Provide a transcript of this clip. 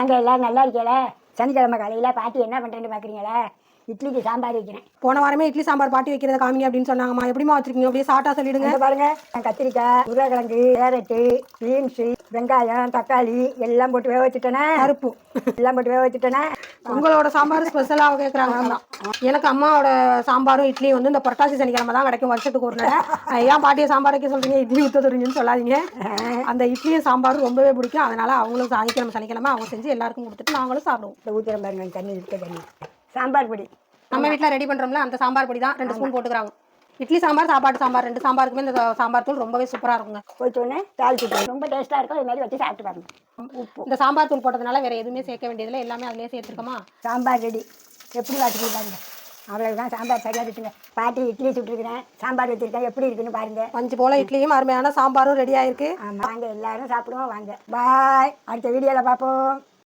அங்கே எல்லோரும் நல்லா இருக்கல. சனிக்கிழமை காலையில் பாட்டி என்ன பண்ணுறேன்னு பார்க்குறீங்களா? இட்லிக்கு சாம்பார் வைக்கிறேன். போன வாரமே இட்லி சாம்பார் பாட்டி வைக்கிறத காமிங்க அப்படின்னு சொன்னாங்கம்மா. எப்படிமா வச்சிருக்கீங்க? அப்படியே ஷார்ட்டா சொல்லிடுங்க. பாருங்க, கத்திரிக்காய், உருளைக்கிழங்கு, கேரட்டு, பீன்ஸு, வெங்காயம், தக்காளி எல்லாம் போட்டு வேக வச்சுட்டேனே. பருப்பு எல்லாம் போட்டு வேக வச்சுட்டேனே. உங்களோட சாம்பார் ஸ்பெஷலாக கேட்குறாங்க. எனக்கு அம்மாவோட சாம்பாரும் இட்லியும் வந்து இந்த புரட்டாசி சனிக்கிழமை தான் கிடைக்கும் வருஷத்துக்கு ஒரு நாள். ஏன் பாட்டியை சாம்பார் வைக்க சொல்றீங்க, இட்லி ஊற்ற சொல்றீங்கன்னு சொல்லாதீங்க. அந்த இட்லியும் சாம்பாரும் ரொம்பவே பிடிக்கும். அதனால அவங்களும் சனிக்கிழமை அவங்க செஞ்சு எல்லாருக்கும் கொடுத்துட்டு நாங்களும் சாப்பிடுவோம். ஊற்றிரம் பாருங்க, தண்ணி இருக்க தண்ணி. சாம்பார் பொடி நம்ம வீட்டில் ரெடி பண்ணுறோம்ல, அந்த சாம்பார் பொடி தான் 2 ஸ்பூன் போட்டுக்கிறாங்க. இட்லி சாம்பார், சாப்பாட்டு சாம்பார் 2 சாம்பாருக்குமே இந்த சாம்பார் தூள் ரொம்பவே சூப்பராக இருக்குங்க. போய்ச்சோடனே தாளிச்சு ரொம்ப டேஸ்ட்டாக இருக்கும். இது மாதிரி வச்சு சாப்பிட்டு பாருங்க. உப்பு இந்த சாம்பார் தூள் போட்டதுனால வேறு எதுவுமே சேர்க்க வேண்டியதில்லை, எல்லாமே அதிலே சேர்த்துருக்கோமா. சாம்பார் ரெடி. எப்படி வாசிக்கிட்டு பாருங்க. அவ்வளவுதான், சாம்பார் சரியாக இருக்குங்க. பாட்டி இட்லி சுட்டுருக்கிறேன், சாம்பார் வச்சுருக்கேன், எப்படி இருக்குன்னு பாருங்க. 5 போல் இட்லியும் அருமையான சாம்பாரும் ரெடி ஆயிருக்கு. ஆமாம், வாங்க எல்லாரும் சாப்பிடுவோம். வாங்க, பாய். அடுத்த வீடியோவில் பார்ப்போம்.